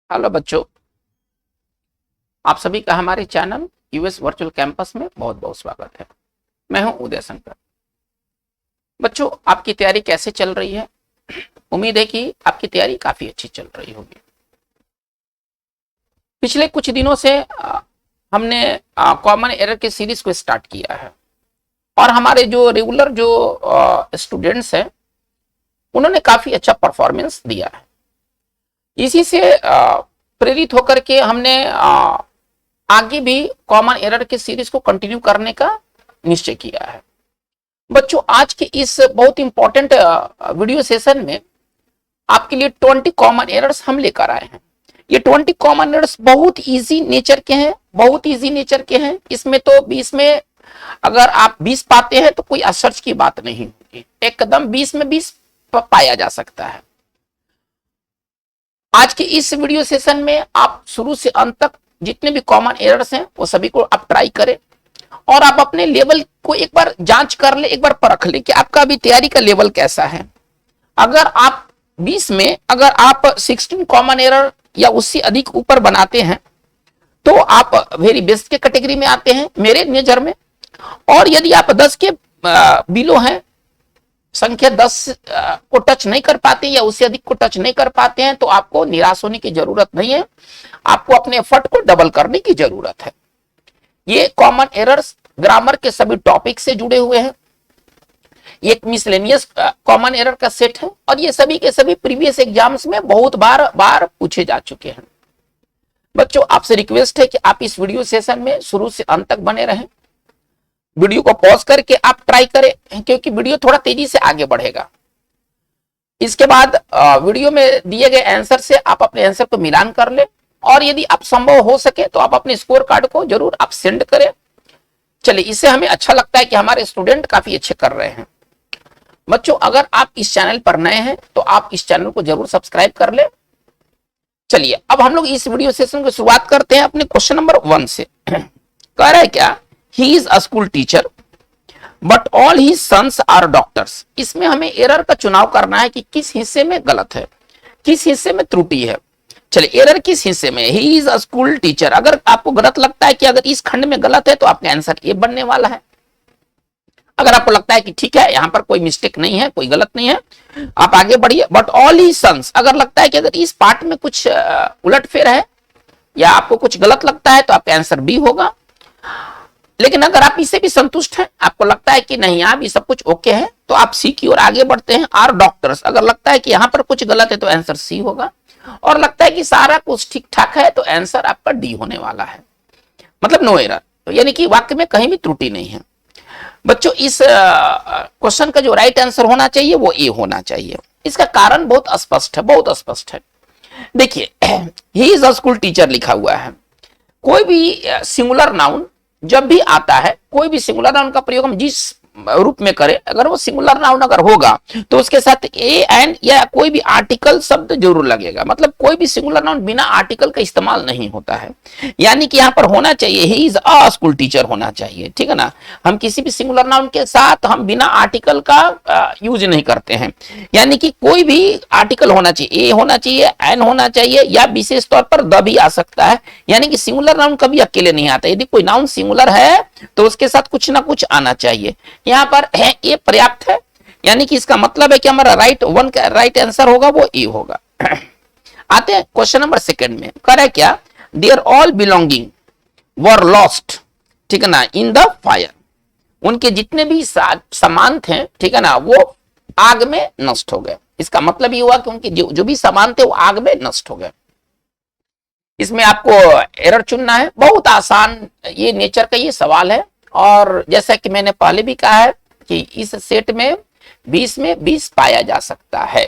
Hello बच्चों, आप सभी का हमारे चैनल यूएस वर्चुअल कैंपस में बहुत बहुत स्वागत है। मैं हूं उदय शंकर। बच्चों, आपकी तैयारी कैसे चल रही है? उम्मीद है कि आपकी तैयारी काफी अच्छी चल रही होगी। पिछले कुछ दिनों से हमने कॉमन एरर के सीरीज को स्टार्ट किया है और हमारे जो रेगुलर जो स्टूडेंट्स हैं उन्होंने काफी अच्छा परफॉर्मेंस दिया है। इसी से प्रेरित होकर के हमने आगे भी कॉमन एरर के सीरीज को कंटिन्यू करने का निश्चय किया है। बच्चों, आज के इस बहुत इंपॉर्टेंट वीडियो सेशन में आपके लिए 20 कॉमन एरर्स हम लेकर आए हैं। ये 20 कॉमन एरर्स बहुत इजी नेचर के हैं, बहुत इजी नेचर के हैं। इसमें तो 20 में अगर आप 20 पाते हैं तो कोई आश्चर्य की बात नहीं होगी, एकदम 20 में 20 पाया जा सकता है। आज के इस वीडियो सेशन में आप शुरू से अंत तक जितने भी कॉमन एरर्स हैं वो सभी को आप ट्राई करें और आप अपने लेवल को एक बार जांच कर ले, एक बार परख ले कि आपका अभी तैयारी का लेवल कैसा है। अगर आप 20 में अगर आप 16 कॉमन एरर या उससे अधिक ऊपर बनाते हैं तो आप वेरी बेस्ट के कैटेगरी में आते हैं मेरे नजर में। और यदि आप 10 के बिलो हैं, संख्या 10 को टच नहीं कर पाते या उससे अधिक को टच नहीं कर पाते हैं तो आपको निराश होने की जरूरत नहीं है, आपको अपने एफर्ट को डबल करने की जरूरत है। ये कॉमन एरर्स ग्रामर के सभी टॉपिक से जुड़े हुए हैं। एक मिसलेनियस कॉमन एरर का सेट है और ये सभी के सभी प्रीवियस एग्जाम्स में बहुत बार पूछे जा चुके हैं। बच्चों, आपसे रिक्वेस्ट है कि आप इस वीडियो सेशन में शुरू से अंत तक बने रहें। वीडियो को पॉज करके आप ट्राई करें क्योंकि वीडियो थोड़ा तेजी से आगे बढ़ेगा। इसके बाद वीडियो में दिए गए आंसर से आप अपने आंसर को मिलान कर ले और यदि आप संभव हो सके तो आप अपने स्कोर कार्ड को जरूर आप सेंड करें। चलिए, इससे हमें अच्छा लगता है कि हमारे स्टूडेंट काफी अच्छे कर रहे हैं। बच्चों, अगर आप इस चैनल पर नए हैं तो आप इस चैनल को जरूर सब्सक्राइब कर ले। चलिए, अब हम लोग इस वीडियो सेशन की शुरुआत करते हैं अपने क्वेश्चन नंबर 1 से। कह रहा है क्या, He is a school teacher, but all his sons are doctors। इसमें हमें एरर का चुनाव करना है कि किस हिस्से में गलत है, किस हिस्से में त्रुटि है। चलिए, एरर किस हिस्से में? He is a school teacher। अगर आपको गलत लगता है कि अगर इस खंड में गलत है तो आपका आंसर ये बनने वाला है। अगर आपको लगता है कि ठीक है, यहां पर कोई मिस्टेक नहीं है, कोई गलत नहीं है, आप आगे बढ़िए। बट ऑल ही सन्स, अगर लगता है कि अगर इस पार्ट में कुछ उलटफेर है या आपको कुछ गलत लगता है तो आपका आंसर बी होगा। लेकिन अगर आप इससे भी संतुष्ट हैं, आपको लगता है कि नहीं यहाँ भी सब कुछ ओके है, तो आप सी की ओर आगे बढ़ते हैं। आर डॉक्टर्स, अगर लगता है कि यहाँ पर कुछ गलत है तो आंसर सी होगा और लगता है कि सारा कुछ ठीक ठाक है तो आंसर आपका डी होने वाला है, मतलब नो एरर। तो यानी कि वाक्य में कहीं भी त्रुटि नहीं है। बच्चों, इस क्वेश्चन का जो राइट आंसर होना चाहिए वो ए होना चाहिए। इसका कारण बहुत स्पष्ट है, बहुत स्पष्ट है। देखिए, he is a school teacher लिखा हुआ है। कोई भी सिंगुलर नाउन जब भी आता है, कोई भी सिंगुलर नाउन का प्रयोग हम जिस रूप में करें, अगर वो सिंगुलर नाउन अगर होगा तो उसके साथ ए एंड या कोई भी आर्टिकल शब्द जरूर लगेगा। मतलब कोई भी सिंगुलर नाउन बिना आर्टिकल का इस्तेमाल नहीं होता है। यानी कि यहाँ पर होना चाहिए he is a school teacher होना चाहिए, ठीक है ना। हम किसी भी सिंगुलर नाउन के साथ हम बिना आर्टिकल का यूज नहीं करते हैं। यानी कि कोई भी आर्टिकल होना चाहिए, ए होना चाहिए, एन होना चाहिए या विशेष तौर पर द भी आ सकता है। यानी कि सिंगुलर नाउन कभी अकेले नहीं आता। यदि कोई नाउन सिंगुलर है तो उसके साथ कुछ ना कुछ आना चाहिए। यहाँ पर है ये पर्याप्त है, यानी कि इसका मतलब है कि हमारा राइट आंसर होगा वो ए होगा। आते हैं क्वेश्चन नंबर 2 में। कह रहा है क्या, their all belonging were lost, ठीक है ना, इन द फायर। उनके जितने भी सामान थे, ठीक है ना, वो आग में नष्ट हो गए। इसका मतलब ये हुआ कि उनके जो भी सामान थे वो आग में नष्ट हो गए। इसमें आपको एरर चुनना है। बहुत आसान ये नेचर का ये सवाल है और जैसा कि मैंने पहले भी कहा है कि इस सेट में 20 में 20 पाया जा सकता है।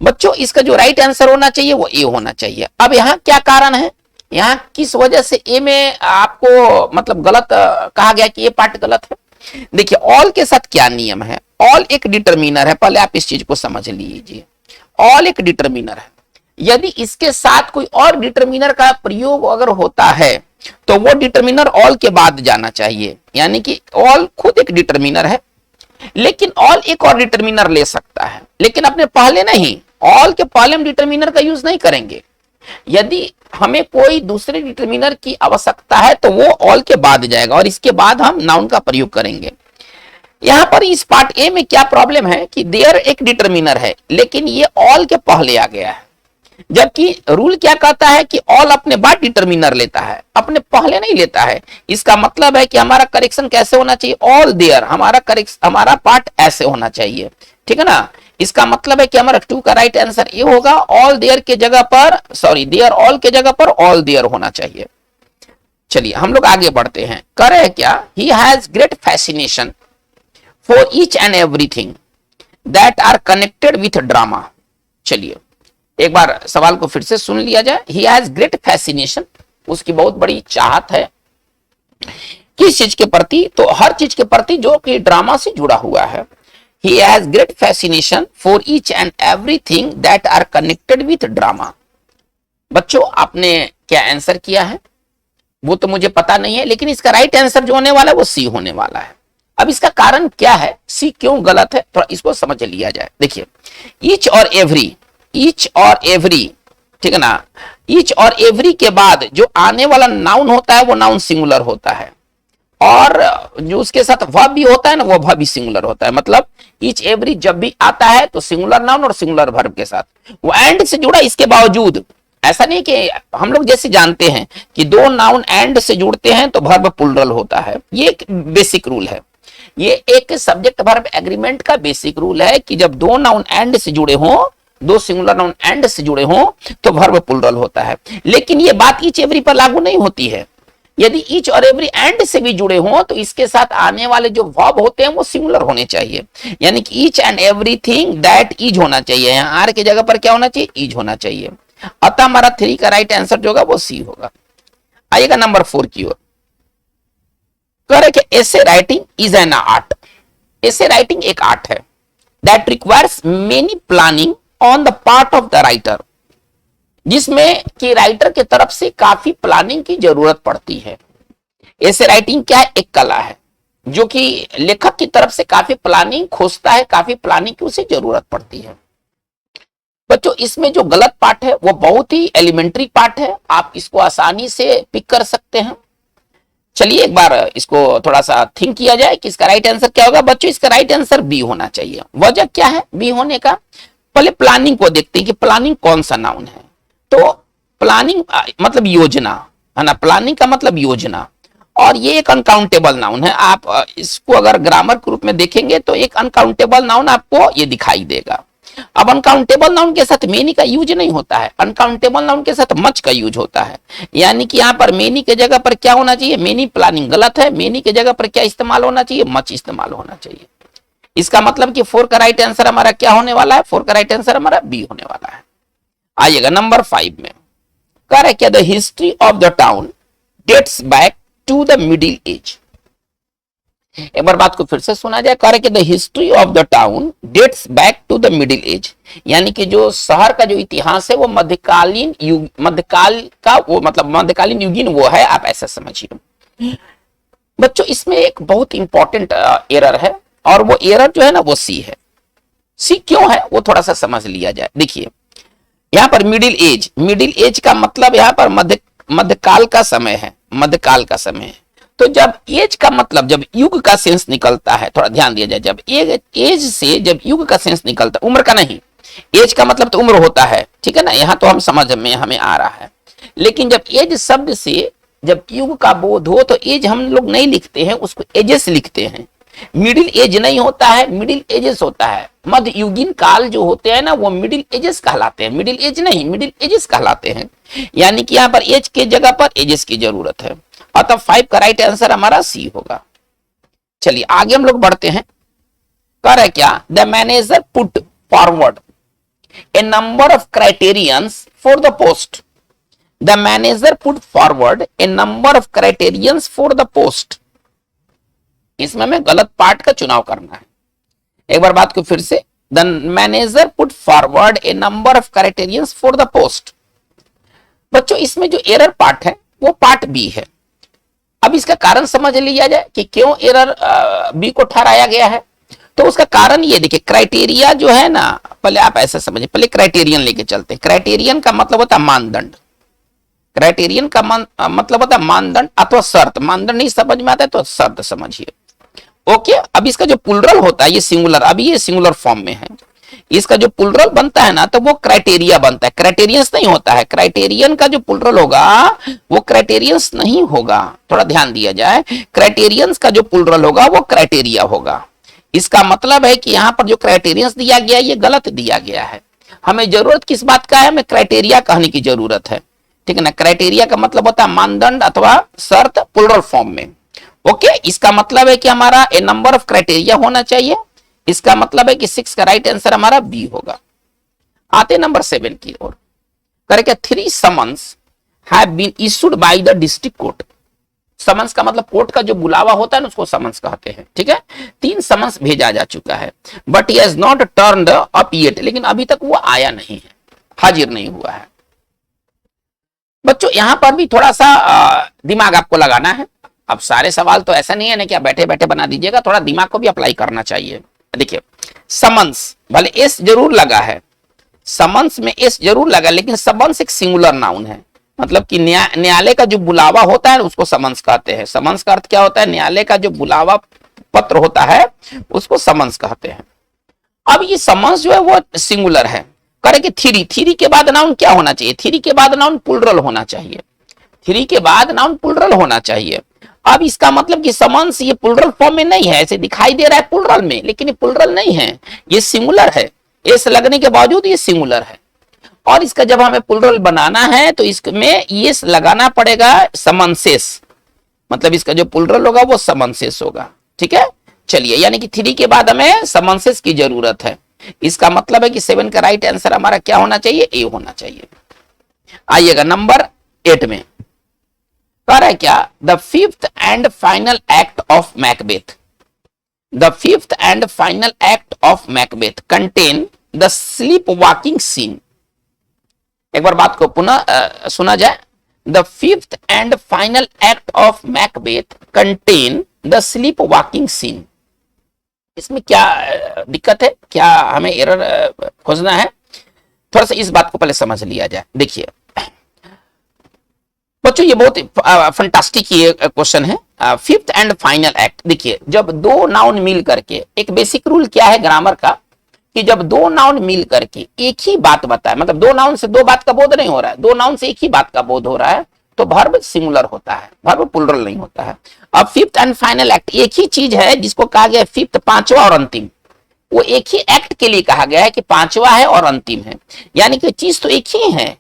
बच्चों, इसका जो राइट आंसर होना चाहिए वो ए होना चाहिए। अब यहाँ क्या कारण है, यहाँ किस वजह से ए में आपको मतलब गलत कहा गया कि ये पार्ट गलत है? देखिए, ऑल के साथ क्या नियम है। ऑल एक डिटरमिनर है, पहले आप इस चीज को समझ लीजिए। ऑल एक डिटरमिनर है। यदि इसके साथ कोई और डिटरमिनर का प्रयोग अगर होता है तो वो डिटरमिनर ऑल के बाद जाना चाहिए। यानी कि ऑल खुद एक डिटरमिनर है, लेकिन ऑल एक और डिटरमिनर ले सकता है, लेकिन अपने पहले नहीं। ऑल के पहले हम डिटरमिनर का यूज नहीं करेंगे। यदि हमें कोई दूसरे डिटर्मिनर की आवश्यकता है तो वो ऑल के बाद जाएगा और इसके बाद हम नाउन का प्रयोग करेंगे। यहां पर इस पार्ट ए में क्या प्रॉब्लम है कि देयर एक डिटर्मिनर है लेकिन ये ऑल के पहले आ गया है, जबकि रूल क्या कहता है कि ऑल अपने बाद डिटर्मिनर लेता है, अपने पहले नहीं लेता है। इसका मतलब है कि हमारा करेक्शन कैसे होना चाहिए, ऑल देयर, हमारा पार्ट ऐसे होना चाहिए, ठीक है ना। इसका मतलब है कि हमारा 2 का राइट आंसर ये होगा, ऑल देयर के जगह पर, सॉरी देयर ऑल के जगह पर ऑल देयर होना चाहिए। चलिए हम लोग आगे बढ़ते हैं। कर है क्या, he has great fascination for each and everything that are connected with drama. चलिए एक बार सवाल को फिर से सुन लिया जाए। ही हैज ग्रेट फैसिनेशन, उसकी बहुत बड़ी चाहत है किस चीज के प्रति, तो हर चीज के प्रति जो कि ड्रामा से जुड़ा हुआ है। He has great fascination for each and everything that are connected with drama। बच्चों आपने क्या आंसर किया है वो तो मुझे पता नहीं है, लेकिन इसका राइट आंसर जो होने वाला है वो सी होने वाला है। अब इसका कारण क्या है, सी क्यों गलत है, थोड़ा इसको समझ लिया जाए। देखिए ईच और एवरी, ठीक है ना, ईच और एवरी के बाद जो आने वाला नाउन होता है वो नाउन सिंगुलर होता है, और जो उसके साथ वर्ब भी होता है ना वो वर्ब भी सिंगुलर होता है। मतलब ईच एवरी जब भी आता है तो सिंगुलर नाउन और सिंगुलर वर्ब के साथ, वो एंड से जुड़ा। इसके बावजूद ऐसा नहीं कि हम लोग जैसे जानते हैं कि दो नाउन एंड से जुड़ते हैं तो वर्ब प्लुरल होता है, ये एक बेसिक रूल है। ये एक सब्जेक्ट वर्ब एग्रीमेंट का बेसिक रूल है कि जब दो नाउन एंड से जुड़े हों, दो सिंगुलर नाउन एंड से जुड़े हों तो वर्ब प्लुरल होता है। लेकिन ये बात ईच एवरी पर लागू नहीं होती है। यदि ईच और एवरी एंड से भी जुड़े हों तो इसके साथ आने वाले जो वर्ब होते हैं वो सिंगुलर होने चाहिए, यानी कि each and everything that is होना चाहिए। यहाँ आर की जगह पर क्या होना चाहिए, इज होना चाहिए। अतः हमारा 3 का राइट आंसर जो होगा वो सी होगा। आइएगा नंबर 4 की ओर। कह रहे कि essay writing is an art. Essay writing एक आर्ट है that requires many planning on the part of the writer, जिसमें कि राइटर की तरफ से काफी प्लानिंग की जरूरत पड़ती है। ऐसे राइटिंग क्या है, एक कला है जो कि लेखक की तरफ से काफी प्लानिंग खोजता है, काफी प्लानिंग की उसे जरूरत पड़ती है। बच्चों इसमें जो गलत पार्ट है वो बहुत ही एलिमेंट्री पार्ट है, आप इसको आसानी से पिक कर सकते हैं। चलिए एक बार इसको थोड़ा सा थिंक किया जाए कि इसका राइट आंसर क्या होगा। बच्चों इसका राइट आंसर बी होना चाहिए। वजह क्या है बी होने का, पहले प्लानिंग को देखते हैं कि प्लानिंग कौन सा नाउन है। तो प्लानिंग मतलब योजना है ना, प्लानिंग का मतलब योजना, और ये एक अनकाउंटेबल नाउन है। आप इसको अगर ग्रामर के रूप में देखेंगे तो एक अनकाउंटेबल नाउन आपको ये दिखाई देगा। अब अनकाउंटेबल नाउन के साथ मेनी का यूज नहीं होता है, अनकाउंटेबल नाउन के साथ मच का यूज होता है। यानी कि यहाँ पर मेनी के जगह पर क्या होना चाहिए, मेनी प्लानिंग गलत है, मेनी के जगह पर क्या इस्तेमाल होना चाहिए, मच इस्तेमाल होना चाहिए। इसका मतलब कि 4 का राइट आंसर हमारा क्या होने वाला है, 4 का राइट आंसर हमारा बी होने वाला है। आइएगा नंबर 5 में। कह रहे क्या, the history of the town dates back to the middle age. एक बार बात को फिर से सुना जाए। कह रहे कि the history of the town dates back to the middle age, यानी कि जो शहर का जो इतिहास है वो मध्यकालीन युग, मध्यकाल का वो मतलब मध्यकालीन युगीन वो है, आप ऐसा समझिए। बच्चों इसमें एक बहुत इंपॉर्टेंट एरर है, और वो एरर जो है ना वो सी है। सी क्यों है वो थोड़ा सा समझ लिया जाए। देखिए यहाँ पर मिडिल एज, मिडिल एज का मतलब यहाँ पर मध्यकाल का समय है, मध्यकाल का समय है। तो जब एज का मतलब जब युग का सेंस निकलता है, थोड़ा ध्यान दिया जाए, जब एज से जब युग का सेंस निकलता है, उम्र का नहीं, एज का मतलब तो उम्र होता है, ठीक है ना, यहाँ तो हम समझ में हमें आ रहा है। लेकिन जब एज शब्द से जब युग का बोध हो तो एज हम लोग नहीं लिखते हैं, उसको एजेस लिखते हैं। मिडिल एज नहीं होता है, मिडिल एजेस होता है। मध्य युगीन काल जो होते हैं ना वो मिडिल एजेस कहलाते हैं, मिडिल एज नहीं, मिडिल एजेस कहलाते हैं। यानी कि यहाँ पर एज के जगह पर एजेस की जरूरत है। अतः 5 का राइट आंसर हमारा सी होगा। चलिए आगे हम लोग बढ़ते हैं। कह रहे क्या, the manager put forward A number of criterions for the post. The manager put forward A number of criterions for the post. इसमें हमें गलत पार्ट का चुनाव करना है। एक बार बात को फिर से, the manager put forward A number of criterions for the post. बच्चों इसमें जो एरर पार्ट है वो पार्ट बी है। अब इसका कारण समझ लिया जाए कि क्यों एरर बी को ठहराया गया है। तो उसका कारण ये देखिए, क्राइटेरिया जो है ना, पहले आप ऐसा समझिए, पहले क्राइटेरियन लेके चलते हैं। क्राइटेरियन का मतलब होता है मानदंड। क्राइटेरियन का मतलब होता है मानदंड अथवा शर्त। मानदंड नहीं समझ में आता है तो शर्त समझिए। ओके, अब इसका जो प्लुरल होता है, ये सिंगुलर, अभी ये सिंगुलर फॉर्म में है, इसका जो प्लुरल बनता है ना, तो वो क्राइटेरिया बनता है, क्राइटेरियंस नहीं होता है। क्राइटेरियन का जो प्लुरल होगा वो क्राइटेरियंस नहीं होगा, थोड़ा ध्यान दिया जाए। क्राइटेरियंस का जो प्लुरल होगा वो क्राइटेरिया होगा। इसका मतलब है कि यहां पर जो क्राइटेरियंस दिया गया है ये गलत दिया गया है। हमें जरूरत किस बात का है? हमें क्राइटेरिया कहने की जरूरत है, ठीक है ना। क्राइटेरिया का मतलब होता है मानदंड अथवा शर्त, प्लुरल फॉर्म में। ओके, इसका मतलब है कि हमारा ए नंबर ऑफ क्राइटेरिया होना चाहिए। इसका मतलब है कि 6 का राइट आंसर हमारा बी होगा। आते नंबर 7 की ओर। Correct, 3 summons have been issued by the district court. Summons का मतलब कोर्ट का जो बुलावा होता है ना, उसको समन्स कहते हैं, ठीक है। 3 समन्स भेजा जा चुका है, but he has not turned up yet, लेकिन अभी तक वो आया नहीं है, हाजिर नहीं हुआ है। बच्चों यहां पर भी थोड़ा सा दिमाग आपको लगाना है। अब सारे सवाल तो ऐसा नहीं है ना कि आप बैठे बैठे बना दीजिएगा, थोड़ा दिमाग को भी अप्लाई करना चाहिए। देखिए, समन्स भले एस जरूर लगा है, समन्स में एस जरूर लगा, लेकिन समन्स एक सिंगुलर नाउन है। मतलब कि न्यायालय का जो बुलावा होता है उसको समन्स कहते हैं। समन्स का अर्थ क्या होता है? न्यायालय का जो बुलावा पत्र होता है उसको समन्स कहते हैं। अब ये समन्स जो है वो सिंगुलर है। करें कि थ्री के बाद नाउन क्या होना चाहिए? थ्री के बाद नाउन प्लुरल होना चाहिए। थ्री के बाद नाउन प्लुरल होना चाहिए। अब इसका मतलब कि समन्स ये प्लुरल फॉर्म में नहीं है, ऐसे दिखाई दे रहा है प्लुरल में, लेकिन ये प्लुरल नहीं है, ये सिंगुलर है। एस लगने के बावजूद ये सिंगुलर है। और इसका जब हमें प्लुरल बनाना है तो इसमें ये लगाना पड़ेगा समन्सेस, मतलब इसका जो प्लुरल होगा वो समन्सेस होगा, ठीक है। चलिए, यानी कि थ्री के बाद हमें समन्सेस की जरूरत है। इसका मतलब है कि 7 का राइट आंसर हमारा क्या होना चाहिए? ए होना चाहिए। आइएगा नंबर 8 में। कह रहा है क्या? The 5th and final act of Macbeth, the 5th and final act of Macbeth contain the sleep walking scene. एक बार बात को पुनः सुना जाए। The 5th and final act of Macbeth contain the sleep walking scene. इसमें क्या दिक्कत है? क्या हमें एरर खोजना है? थोड़ा सा इस बात को पहले समझ लिया जाए। देखिए बच्चों, ये बहुत फंटास्टिक ये क्वेश्चन है। 5th एंड फाइनल एक्ट, देखिए जब दो नाउन मिल करके, एक बेसिक रूल क्या है ग्रामर का कि जब दो नाउन मिल करके एक ही बात बताए, मतलब दो नाउन से दो बात का बोध नहीं हो रहा है, दो नाउन से एक ही बात का बोध हो रहा है, तो वर्ब सिंगुलर होता है, वर्ब प्लुरल नहीं होता है। अब 5th एंड फाइनल एक्ट एक ही चीज है जिसको कहा गया 5th, पांचवा और अंतिम। वो एक ही एक्ट के लिए कहा गया है कि पांचवा है और अंतिम है, यानी कि चीज तो एक ही है,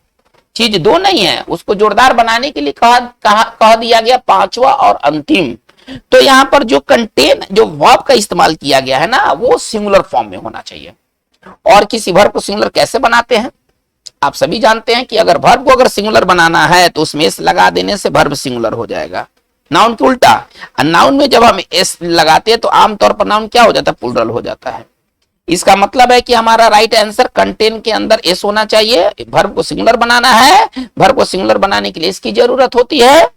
चीज दो नहीं है। उसको जोरदार बनाने के लिए कह दिया गया पांचवा और अंतिम। तो यहां पर जो कंटेन, जो वर्ब का इस्तेमाल किया गया है ना, वो सिंगुलर फॉर्म में होना चाहिए। और किसी वर्ब को सिंगुलर कैसे बनाते हैं? आप सभी जानते हैं कि अगर वर्ब को अगर सिंगुलर बनाना है तो उसमें एस लगा देने से वर्ब सिंगुलर हो जाएगा, नाउन के उल्टा। नाउन में जब हम एस लगाते हैं तो आमतौर पर नाउन क्या हो जाता है? प्लुरल हो जाता है। इसका मतलब है कि हमारा राइट आंसर कंटेन के अंदर एस होना चाहिए। वर्ब को सिंगुलर बनाना है, वर्ब को सिंगुलर बनाने के लिए इसकी जरूरत होती है,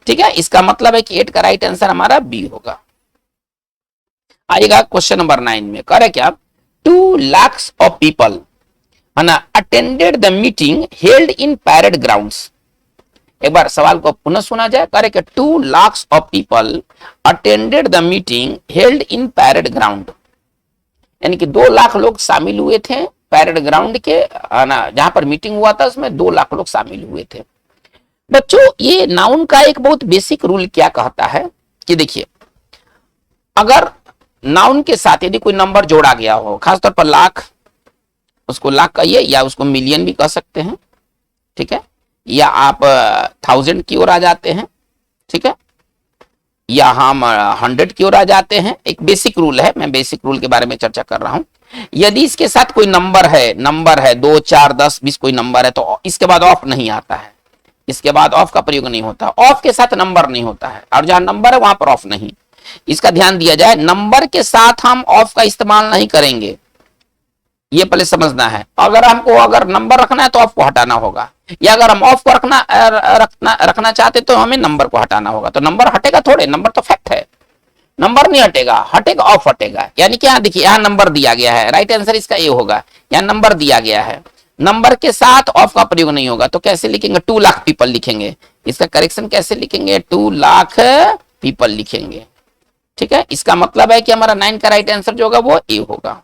ठीक है। इसका मतलब है कि 8 का राइट आंसर हमारा बी होगा। आइएगा क्वेश्चन नंबर 9 में। कह रहे क्या? 2 lakhs of people attended the meeting held in parade grounds। एक बार सवाल को पुनः सुना जाए। करे कि 2 lakhs of people attended the meeting held in parade ground, यानी कि 2 लाख लोग शामिल हुए थे पैरेड ग्राउंड के, जहां पर मीटिंग हुआ था उसमें 2 लाख लोग शामिल हुए थे। बच्चों ये नाउन का एक बहुत बेसिक रूल क्या कहता है कि देखिए, अगर नाउन के साथ यदि कोई नंबर जोड़ा गया हो, खासतौर पर लाख, उसको लाख कहिए या उसको मिलियन भी कह सकते हैं, ठीक है, या आप 1000 की ओर आ जाते हैं, ठीक है, या हम 100 की ओर आ जाते हैं। एक बेसिक रूल है, मैं बेसिक रूल के बारे में चर्चा कर रहा हूं। यदि इसके साथ कोई नंबर है 2, 4, 10, 20 कोई नंबर है तो इसके बाद ऑफ नहीं आता है, इसके बाद ऑफ का प्रयोग नहीं होता। ऑफ के साथ नंबर नहीं होता है, और जहां नंबर है वहां पर ऑफ नहीं। इसका ध्यान दिया जाए, नंबर के साथ हम ऑफ का इस्तेमाल नहीं करेंगे, ये पहले समझना है। अगर हमको अगर नंबर रखना है तो ऑफ को हटाना होगा, या अगर हम ऑफ को रखना चाहते तो हमें नंबर को हटाना होगा। तो नंबर हटेगा थोड़े, नंबर तो फैक्ट है, नंबर नहीं हटेगा, हटेगा ऑफ हटेगा। यानी कि यहाँ देखिए, यहाँ नंबर दिया गया है, राइट आंसर इसका ए होगा। यहाँ नंबर दिया गया है, नंबर के साथ ऑफ का प्रयोग नहीं होगा, तो कैसे लिखेंगे? 2 लाख पीपल लिखेंगे। इसका करेक्शन कैसे लिखेंगे? 2 लाख पीपल लिखेंगे। ठीक है, इसका मतलब है कि हमारा 9 का राइट आंसर जो होगा वो ए होगा।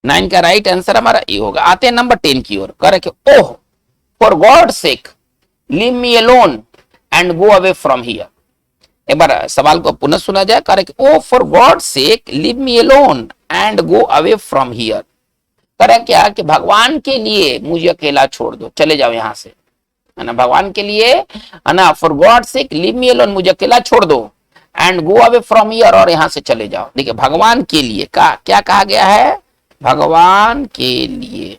9 का राइट आंसर हमारा ए होगा। आते हैं नंबर 10 की ओर। Correct, oh for God sake leave me alone and go away from here. एक बार सवाल को पुनः सुना जाए। Correct, oh for God sake leave me alone and go away from here. करे क्या कि भगवान के लिए मुझे अकेला छोड़ दो, चले जाओ यहां से, है ना। भगवान के लिए, है ना, for God sake leave me alone, मुझे अकेला छोड़ दो, and go away from here, और यहां से चले जाओ। देखिए, भगवान के लिए का क्या कहा गया है? भगवान के लिए।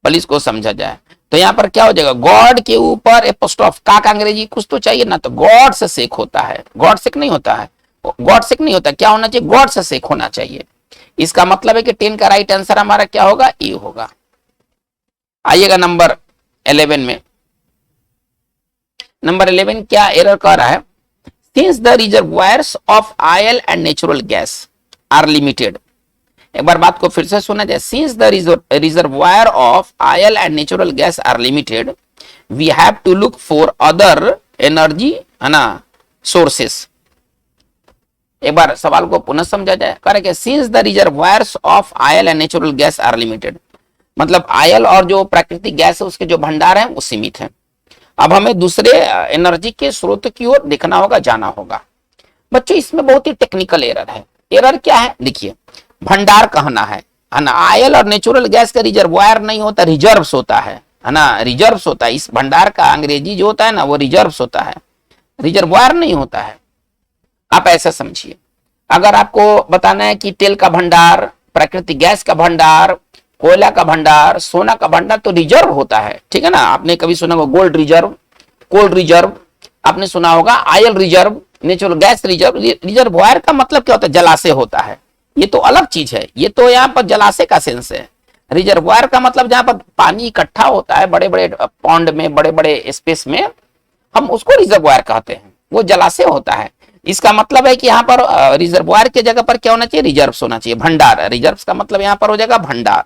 पहले इसको समझा जाए तो यहां पर क्या हो जाएगा? गॉड के ऊपर एपोस्ट्रोफ का अंग्रेजी कुछ तो चाहिए ना, तो गॉड से सेक होता है, गॉड सेक नहीं होता है, गॉड सेक नहीं होता। क्या होना चाहिए? गॉड से सेक होना चाहिए। इसका मतलब है कि 10 का राइट आंसर हमारा क्या होगा? ए होगा। आइएगा नंबर 11 में। नंबर 11 क्या एरर कर रहा है? Since the reservoirs of oil and natural gas are limited. एक बार बात को फिर से सुना जाए। Since the reservoir of oil and natural gas are limited, we have to look for other energy, है ना, सोर्सेस। एक बार सवाल को पुनः समझा जाए। Correct, since the reservoirs of oil and natural gas are limited, मतलब ऑयल और जो प्राकृतिक गैस है उसके जो भंडार हैं वो सीमित हैं। अब हमें दूसरे एनर्जी के स्रोत की ओर देखना होगा, जाना होगा। बच्चों, इसमें बहुत ही टेक्निकल एरर है। एरर क्या है? देखिए, भंडार कहना है ना। ऑयल और नेचुरल गैस का रिजर्वायर नहीं होता, रिजर्व्स होता है ना, रिजर्व्स होता है। इस भंडार का अंग्रेजी जो होता है ना वो रिजर्व्स होता है, रिजर्वायर नहीं होता है। आप ऐसा समझिए, अगर आपको बताना है कि तेल का भंडार, प्राकृतिक गैस का भंडार, कोयला का भंडार, सोना का भंडार, तो रिजर्व होता है। ठीक है ना। आपने कभी सुना होगा गोल्ड रिजर्व, कोल्ड रिजर्व, आपने सुना होगा oil reserve, natural gas reserve. Reservoir का मतलब क्या होता है? जलाशय होता है। ये तो अलग चीज है, ये तो यहाँ पर जलाशय का सेंस है। रिजर्वायर का मतलब जहां पर पानी इकट्ठा होता है बड़े बड़े पॉन्ड में, बड़े बड़े स्पेस में, हम उसको रिजर्वायर कहते हैं, वो जलाशय होता है। इसका मतलब है कि यहाँ पर रिजर्वायर के जगह पर क्या होना चाहिए? रिजर्व होना चाहिए, भंडार। रिजर्व का मतलब यहाँ पर हो जाएगा भंडार।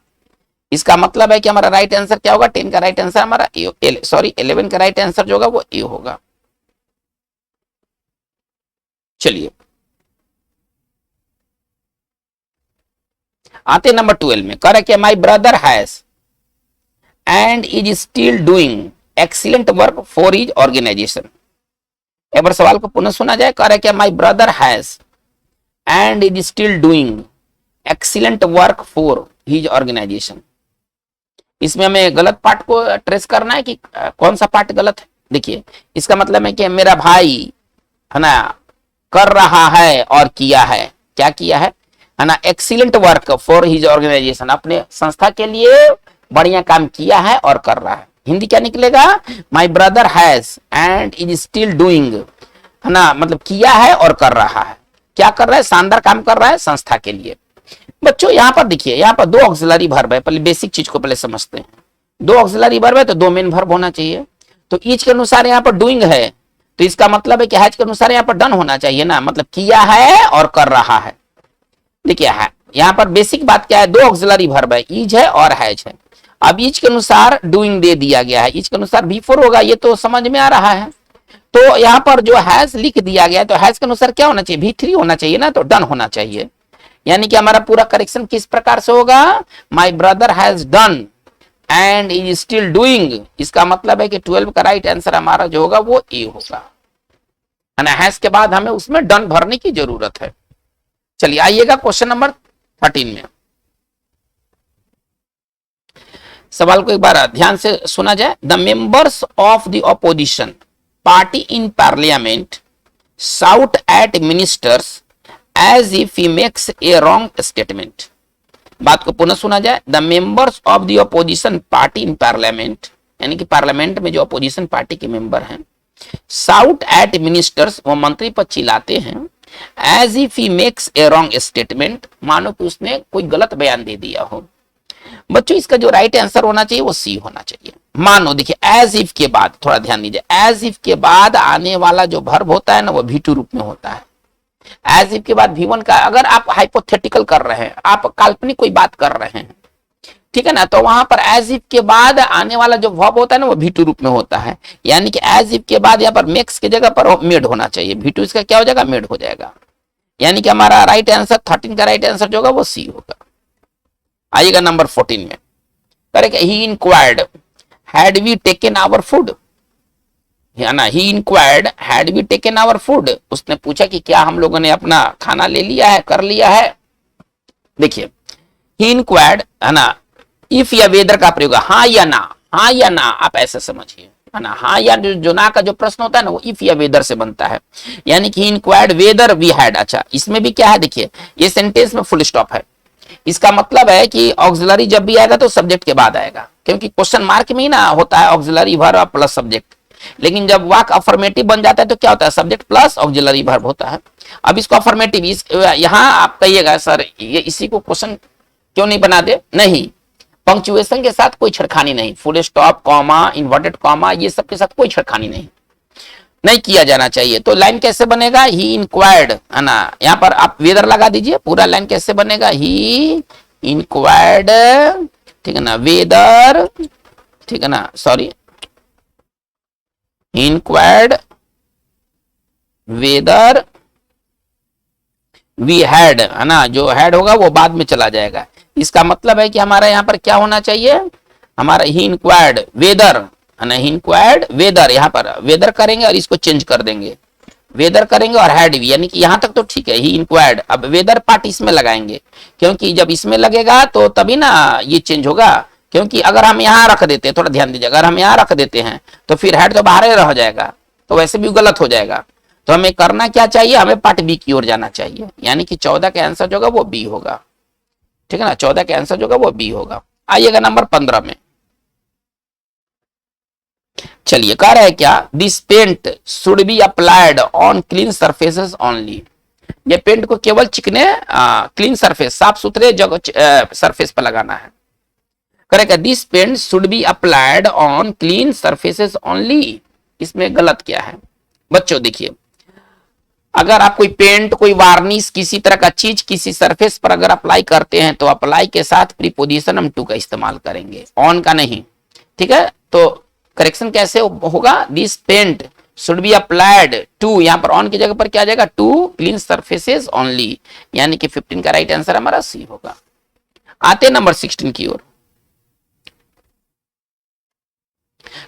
इसका मतलब है कि हमारा राइट आंसर क्या होगा? 10 का राइट आंसर हमारा 11 का राइट आंसर जो होगा वो ए होगा। चलिए आते नंबर 12 में। करेक्ट है, my brother has and is still doing excellent work for his organisation. एक बार सवाल को पुनः सुना जाए। करेक्ट है, my brother has and is still doing excellent work for his organisation. इसमें हमें गलत पार्ट को ट्रेस करना है कि कौन सा पार्ट गलत है। देखिए, इसका मतलब है कि मेरा भाई, है ना, कर रहा है और किया है। क्या किया है ना? Excellent work for his organisation, अपने संस्था के लिए बढ़िया काम किया है और कर रहा है। हिंदी क्या निकलेगा? माई brother has and is still doing, है ना, मतलब किया है और कर रहा है। क्या कर रहा है? शानदार काम कर रहा है संस्था के लिए। बच्चों, यहां पर देखिए, यहां पर 2 ऑक्सिलरी वर्ब है। पहले बेसिक चीज को पहले समझते हैं। 2 ऑक्सिलरी वर्ब है तो 2 मेन वर्ब होना चाहिए। तो ईच के अनुसार यहाँ पर डूइंग है, तो इसका मतलब है कि हैज के अनुसार यहाँ पर डन होना चाहिए ना, मतलब किया है और कर रहा है। देखिए, यहाँ पर बेसिक बात क्या है? 2 ऑक्सिलरी वर्ब है, ईज है और हैज है। अब ईच के अनुसार डूइंग दे दिया गया है, ईच के अनुसार V4 होगा, ये तो समझ में आ रहा है। तो यहाँ पर जो हैज लिख दिया गया है, तो हैज के अनुसार क्या होना चाहिए? V3 होना चाहिए ना, तो डन होना चाहिए। यानी कि हमारा पूरा करेक्शन किस प्रकार से होगा? माई brother has done and is still doing. इसका मतलब है कि 12 का राइट आंसर हमारा जो होगा वो ए होगा, है ना। हैज के बाद हमें उसमें डन भरने की जरूरत है। चलिए आइएगा क्वेश्चन नंबर 13 में। सवाल को एक बार ध्यान से सुना जाए। The members of the opposition party in parliament shout at ministers as if he makes a wrong statement. बात को पुनः सुना जाए। The members of the opposition party in parliament, यानी कि पार्लियामेंट में जो ऑपोजिशन पार्टी के मेंबर हैं, शाउट एट मिनिस्टर्स, वो मंत्री पर चिल्लाते हैं, as if he makes a wrong statement, मानो कि उसने कोई गलत बयान दे दिया हो। बच्चों, इसका जो राइट आंसर होना चाहिए वो सी होना चाहिए। मानो देखिए एज इफ के बाद, थोड़ा ध्यान दीजिए, एज इफ के बाद आने वाला जो वर्ब होता है ना वो V2 रूप में होता है। एज इफ के बाद V1 का, अगर आप हाइपोथेटिकल कर रहे हैं, आप काल्पनिक कोई बात कर रहे हैं, ठीक है ना, तो वहां पर एज इफ के बाद आने वाला जो वर्ब होता है ना वो V2 रूप में होता है। यानी कि एज इफ के बाद यहाँ पर मेक्स की जगह पर मेड होना चाहिए, V2 इसका क्या हो जाएगा, मेड हो जाएगा। यानी कि हमारा राइट आंसर 13 का राइट आंसर जो होगा वो सी होगा। आइएगा नंबर 14 में, correct. He inquired had we taken our food, है ना, he inquired had we taken our food, उसने पूछा कि क्या हम लोगों ने अपना खाना ले लिया है, कर लिया है। देखिए ही इंक्वायर्ड, है ना, इफ या वेदर का प्रयोग, हाँ या ना, हाँ या ना, आप ऐसे समझिए, है ना, हाँ या जो ना का जो प्रश्न होता है ना वो इफ या वेदर से बनता है। यानी कि इंक्वायर्ड वेदर वी हैड। अच्छा, इसमें भी क्या है, देखिए ये सेंटेंस में फुल स्टॉप है, इसका मतलब है कि ऑक्सिलरी जब भी आएगा तो सब्जेक्ट के बाद आएगा, क्योंकि क्वेश्चन मार्क में ही ना होता है ऑक्सिलरी वर्ब प्लस सब्जेक्ट। लेकिन जब वाक्य अफर्मेटिव बन जाता है तो क्या होता है, सब्जेक्ट प्लस ऑक्सिलरी वर्ब होता है। अब इसको अफर्मेटिव, यहां आप कहिएगा सर ये इसी को क्वेश्चन क्यों नहीं बना दे, नहीं, पंक्चुएशन के साथ कोई छेड़खानी नहीं, full stop, comma, inverted comma, ये सब के साथ कोई छेड़खानी नहीं किया जाना चाहिए। तो लाइन कैसे बनेगा, ही इंक्वायर्ड, है ना, यहाँ पर आप वेदर लगा दीजिए, पूरा लाइन कैसे बनेगा, ही इंक्वायर्ड, ठीक है ना, वेदर, ठीक है ना, sorry, inquired whether we had, है ना, जो हैड होगा वो बाद में चला जाएगा। इसका मतलब है कि हमारा यहाँ पर क्या होना चाहिए, हमारा ही इंक्वायर्ड वेदर, है ना, ही इंक्वायर्ड वेदर, यहाँ पर वेदर करेंगे और इसको चेंज कर देंगे, वेदर करेंगे और हैड भी, यानी कि यहां तक तो ठीक है, ही इंक्वायर्ड। अब वेदर पार्ट इसमें लगाएंगे, क्योंकि जब इसमें लगेगा तो तभी ना ये चेंज होगा, क्योंकि अगर हम यहाँ रख देते हैं, थोड़ा ध्यान दीजिए, अगर हम यहाँ रख देते हैं तो फिर हेड तो बाहर ही रह जाएगा, तो वैसे भी गलत हो जाएगा। तो हमें करना क्या चाहिए, हमें पार्ट बी की ओर जाना चाहिए, यानी कि 14 का आंसर जो होगा वो बी होगा, ठीक है ना, 14 का आंसर जो होगा वो बी होगा। आइएगा नंबर 15 में, चलिए कह रहा है क्या, this paint should be applied on clean surfaces only, ये पेंट को केवल चिकने क्लीन सरफेस, साफ सुथरे जगह सरफेस पर लगाना है। Correct, this paint should be applied on clean surfaces only, इसमें गलत क्या है बच्चों, देखिए अगर आप कोई पेंट, कोई वार्निश, किसी तरह का चीज किसी सरफेस पर अगर अप्लाई करते हैं तो अप्लाई के साथ प्रीपोजिशन हम टू का इस्तेमाल करेंगे, ऑन का नहीं, ठीक है। तो करेक्शन कैसे होगा, this paint should be applied to, यहां पर ऑन की जगह पर क्या आ जाएगा, टू क्लीन सरफेसेस ओनली, यानी कि 15 का राइट आंसर हमारा सी होगा। आते नंबर 16 की ओर,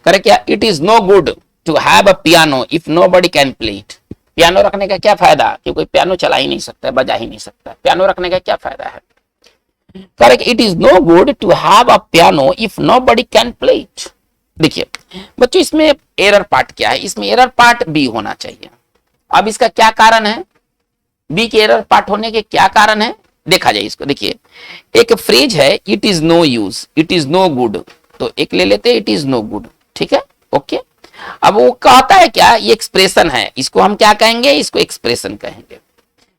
करेक्ट क्या, it is no good to have a piano if nobody can play it, piano रखने का क्या फायदा, कि कोई पियानो चला ही नहीं सकता, बजा ही नहीं सकता, पियानो रखने का क्या फायदा है। Correct, it is no good to have a piano if nobody can play it. देखिए बच्चों इसमें एरर पार्ट क्या है, इसमें एरर पार्ट बी होना चाहिए। अब इसका क्या कारण है, बी के एरर पार्ट होने के क्या कारण है, देखा जाए इसको। देखिए एक फ्रेज है, it is no use, it is no good, तो एक ले लेते हैं, इट इज नो गुड, ठीक है, ओके। अब वो कहता है क्या, ये एक्सप्रेशन है, इसको हम क्या कहेंगे, इसको एक्सप्रेशन कहेंगे।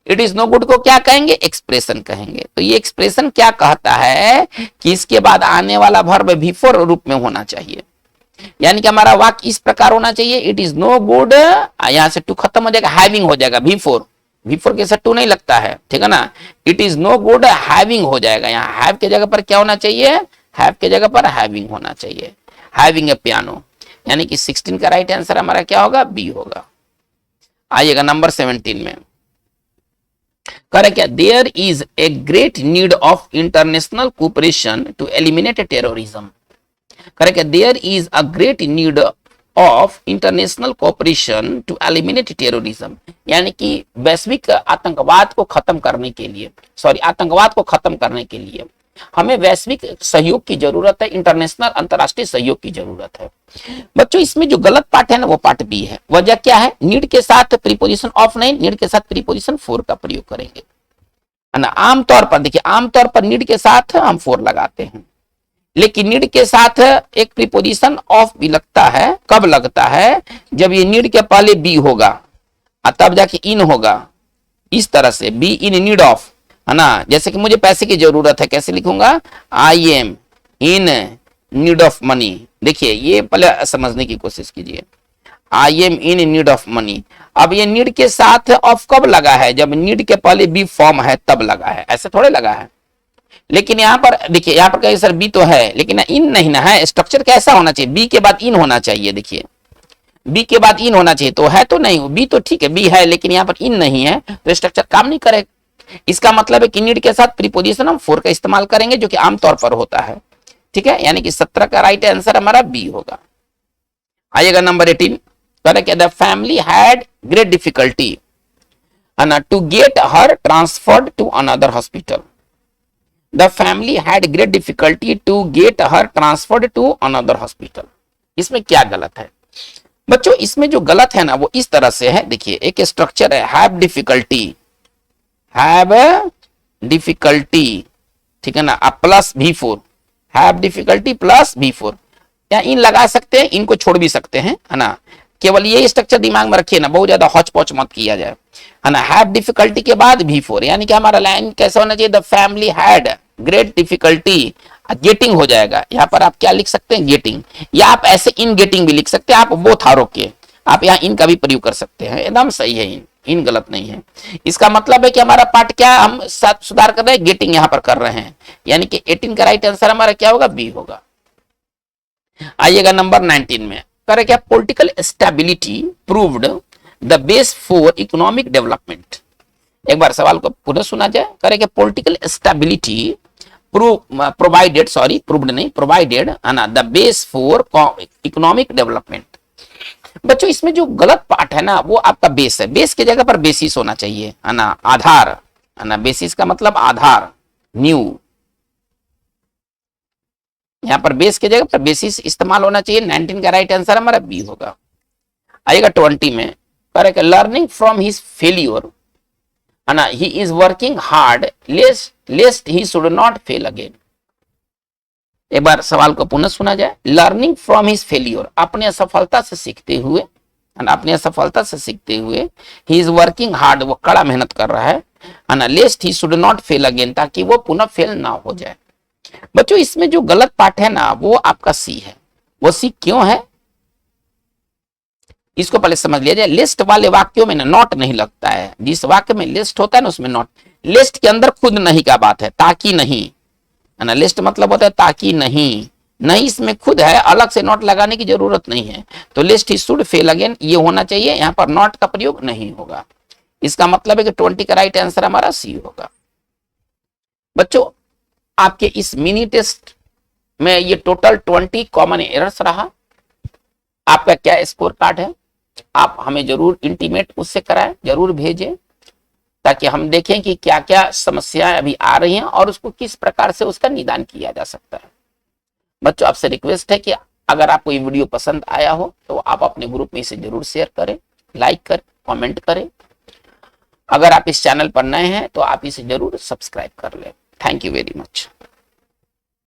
इट इज नो गुड को क्या कहेंगे, एक्सप्रेशन कहेंगे। तो ये एक्सप्रेशन क्या कहता है कि इसके बाद आने वाला वर्ब बिफोर रूप में होना चाहिए, यानी कि हमारा वाक्य इस प्रकार होना चाहिए, इट इज नो गुड, यहां से टू खत्म हो जाएगा, हैविंग हो जाएगा, बिफोर, बिफोर के साथ टू नहीं लगता है, ठीक है ना, it is no good having हो जाएगा, यहाँ हैव के जगह पर क्या होना चाहिए, हैव के जगह पर हैविंग होना चाहिए, हैविंग ए पियानो, यानी कि 16 का राइट आंसर हमारा क्या होगा, बी होगा। आइएगा नंबर 17 में, करे क्या, there is a great need of international cooperation to eliminate terrorism. करे क्या, there is a great need of international cooperation to eliminate terrorism, यानी कि वैश्विक आतंकवाद को खत्म करने के लिए, आतंकवाद को खत्म करने के लिए हमें वैश्विक सहयोग की जरूरत है, इंटरनेशनल अंतरराष्ट्रीय सहयोग की जरूरत है। बच्चों इसमें जो गलत पार्ट है ना वो पार्ट बी है। वजह क्या है, नीड के साथ प्रीपोजिशन ऑफ नहीं, नीड के साथ प्रीपोजिशन फोर का प्रयोग करेंगे, है ना। आमतौर पर देखिए, आमतौर पर नीड के साथ हम फोर लगाते हैं, लेकिन नीड के साथ एक प्रीपोजिशन ऑफ भी लगता है, कब लगता है, जब ये नीड के पहले बी होगा तब जाके इन होगा, इस तरह से बी इन नीड ऑफ, है ना। जैसे कि मुझे पैसे की जरूरत है, कैसे लिखूंगा, I am in need of money. देखिए ये पहले समझने की कोशिश कीजिए, I am in need of money. अब ये नीड के साथ ऑफ कब लगा है, जब नीड के पहले बी फॉर्म है तब लगा है, ऐसे थोड़े लगा है। लेकिन यहाँ पर देखिए, यहाँ पर कहीं सर बी तो है लेकिन इन नहीं ना है। स्ट्रक्चर कैसा होना चाहिए, बी के बाद इन होना चाहिए। देखिए बी के बाद इन होना चाहिए, तो है तो नहीं, बी तो ठीक है, बी है लेकिन यहाँ पर इन नहीं है तो स्ट्रक्चर काम नहीं करेगा। इसका मतलब है कि नीड के साथ प्रीपोजिशन हम फोर का इस्तेमाल करेंगे, जो कि आमतौर पर होता है। ठीक है, यानी कि 17 का राइट आंसर हमारा बी होगा। आइएगा number 18, correct. The family had great difficulty to get her transferred to another hospital. The family had great difficulty to get her transferred to another hospital. इसमें क्या गलत है बच्चों? इसमें जो गलत है ना वो इस तरह से है। देखिए एक स्ट्रक्चर है हैव डिफिकल्टी, हैव डिफिकल्टी, ठीक है ना, अब plus V4, have difficulty plus V4, या इन लगा सकते हैं, इनको छोड़ भी सकते हैं, है ना। केवल ये स्ट्रक्चर दिमाग में रखिए ना, बहुत ज्यादा हौच पौच मत किया जाए, है ना। हैव डिफिकल्टी के बाद V4, यानी कि हमारा लाइन कैसा होना चाहिए, the family had great difficulty, getting हो जाएगा। यहाँ पर आप क्या लिख सकते हैं, गेटिंग, या आप ऐसे इन गेटिंग भी लिख सकते हैं, आप बोथ आर ओके, आप यहाँ इन का भी प्रयोग कर सकते हैं, एकदम सही है, इन गलत नहीं है। इसका मतलब है कि हमारा पार्ट क्या है, हम सुधार कर रहे हैं, गेटिंग यहाँ पर कर रहे हैं, यानी कि 18 का राइट आंसर हमारा क्या होगा, बी होगा। आइएगा नंबर 19 में, करे क्या, political stability proved the base for economic development. एक बार सवाल को पुनः सुना जाए, करे क्या, political stability provided, sorry proved नहीं, प्रोवाइडेड है ना, the base for economic development. बच्चों इसमें जो गलत पार्ट है ना वो आपका बेस है, बेस की जगह पर बेसिस होना चाहिए, है ना, आधार, है ना, बेसिस का मतलब आधार, न्यू, यहाँ पर बेस की जगह पर बेसिस इस्तेमाल होना चाहिए। 19 का राइट आंसर हमारा बी होगा। आएगा 20 में, correct, learning from his failure, है ना, he is working hard लेस्ट he should not fail again. एक बार सवाल को पुनः सुना जाए, लर्निंग फ्रॉम हिज फेलियर, अपने असफलता से सीखते हुए, अपने असफलता से सीखते हुए, ही इज वर्किंग हार्ड, वो कड़ा मेहनत कर रहा है ना, lest he should not fail again, ताकि वो पुनः फेल ना हो जाए। बच्चों इसमें जो गलत पार्ट है ना वो आपका सी है। वो सी क्यों है इसको पहले समझ लिया जाए। लिस्ट वाले वाक्यों में ना नॉट नहीं लगता है, जिस वाक्य में लिस्ट होता है ना उसमें नॉट, लिस्ट के अंदर खुद नहीं का बात है, ताकि नहीं, है ना, लिस्ट मतलब होता है ताकि नहीं, नहीं इसमें खुद है, अलग से नॉट लगाने की जरूरत नहीं है। तो list he should fail again ये होना चाहिए, यहाँ पर नॉट का प्रयोग नहीं होगा। इसका मतलब है कि 20 का राइट आंसर हमारा सी होगा। बच्चों आपके इस मिनी टेस्ट में ये टोटल 20 कॉमन एरर्स रहा। आपका क्या स्कोर कार्ड है, आप हमें जरूर इंटीमेट उससे कराएं, जरूर भेजें, ताकि हम देखें कि क्या क्या समस्याएं अभी आ रही हैं और उसको किस प्रकार से उसका निदान किया जा सकता है। बच्चों आपसे रिक्वेस्ट है कि अगर आपको ये वीडियो पसंद आया हो तो आप अपने ग्रुप में इसे जरूर शेयर करें, लाइक करें, कमेंट करें। अगर आप इस चैनल पर नए हैं तो आप इसे जरूर सब्सक्राइब कर लें। Thank you very much.